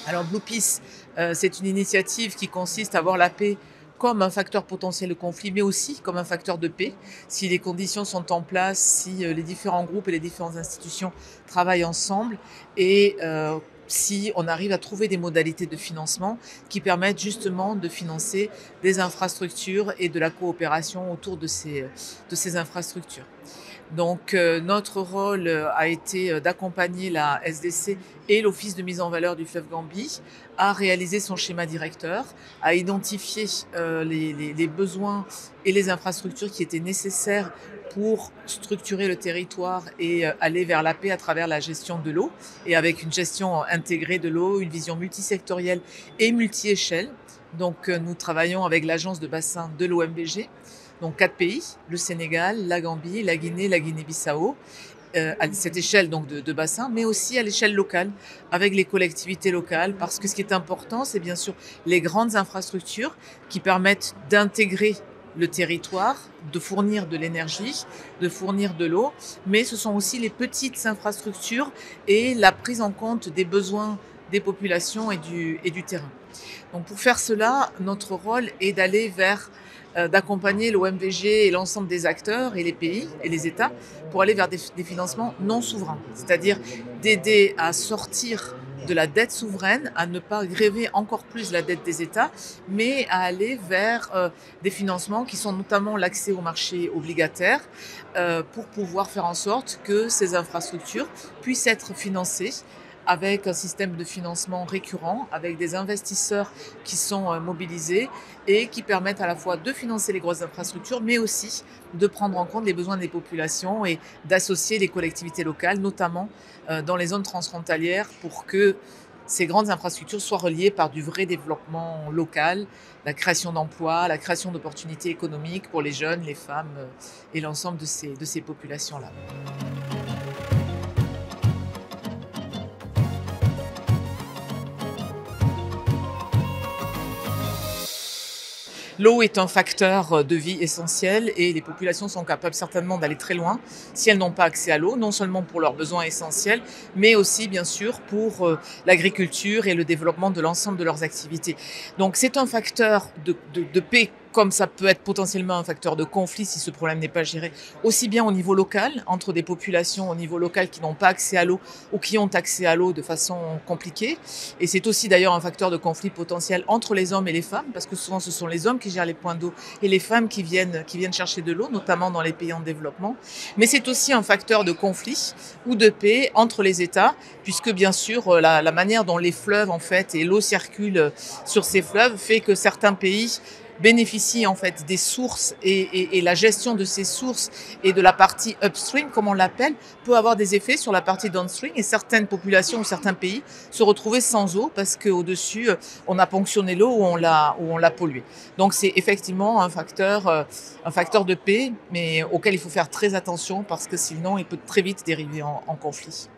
Alors Blue Peace, c'est une initiative qui consiste à voir la paix comme un facteur potentiel de conflit, mais aussi comme un facteur de paix. Si les conditions sont en place, si les différents groupes et les différentes institutions travaillent ensemble et si on arrive à trouver des modalités de financement qui permettent justement de financer des infrastructures et de la coopération autour de ces infrastructures. Donc notre rôle a été d'accompagner la SDC et l'Office de mise en valeur du fleuve Gambie à réaliser son schéma directeur, à identifier les besoins et les infrastructures qui étaient nécessaires pour structurer le territoire et aller vers la paix à travers la gestion de l'eau et avec une gestion intégrée de l'eau, une vision multisectorielle et multi-échelle. Donc nous travaillons avec l'agence de bassin de l'OMVG, donc 4 pays, le Sénégal, la Gambie, la Guinée, la Guinée-Bissau, à cette échelle donc de bassin, mais aussi à l'échelle locale, avec les collectivités locales, parce que ce qui est important, c'est bien sûr les grandes infrastructures qui permettent d'intégrer le territoire, de fournir de l'énergie, de fournir de l'eau, mais ce sont aussi les petites infrastructures et la prise en compte des besoins des populations et du terrain. Donc pour faire cela, notre rôle est d'aller vers d'accompagner l'OMVG et l'ensemble des acteurs et les pays et les États pour aller vers des financements non souverains, c'est-à-dire d'aider à sortir de la dette souveraine, à ne pas gréver encore plus la dette des États, mais à aller vers des financements qui sont notamment l'accès au marché obligataire pour pouvoir faire en sorte que ces infrastructures puissent être financées avec un système de financement récurrent, avec des investisseurs qui sont mobilisés et qui permettent à la fois de financer les grosses infrastructures, mais aussi de prendre en compte les besoins des populations et d'associer les collectivités locales, notamment dans les zones transfrontalières, pour que ces grandes infrastructures soient reliées par du vrai développement local, la création d'emplois, la création d'opportunités économiques pour les jeunes, les femmes et l'ensemble de ces populations-là. L'eau est un facteur de vie essentiel et les populations sont capables certainement d'aller très loin si elles n'ont pas accès à l'eau, non seulement pour leurs besoins essentiels, mais aussi bien sûr pour l'agriculture et le développement de l'ensemble de leurs activités. Donc c'est un facteur de paix comme ça peut être potentiellement un facteur de conflit si ce problème n'est pas géré, aussi bien au niveau local, entre des populations au niveau local qui n'ont pas accès à l'eau ou qui ont accès à l'eau de façon compliquée. Et c'est aussi d'ailleurs un facteur de conflit potentiel entre les hommes et les femmes, parce que souvent ce sont les hommes qui gèrent les points d'eau et les femmes qui viennent chercher de l'eau, notamment dans les pays en développement. Mais c'est aussi un facteur de conflit ou de paix entre les États, puisque bien sûr la manière dont les fleuves en fait et l'eau circulent sur ces fleuves fait que certains pays bénéficient en fait des sources et la gestion de ces sources et de la partie upstream, comme on l'appelle, peut avoir des effets sur la partie downstream et certaines populations ou certains pays se retrouver sans eau parce qu'au-dessus, on a ponctionné l'eau ou on l'a polluée. Donc c'est effectivement un facteur de paix, mais auquel il faut faire très attention parce que sinon il peut très vite dériver en conflit.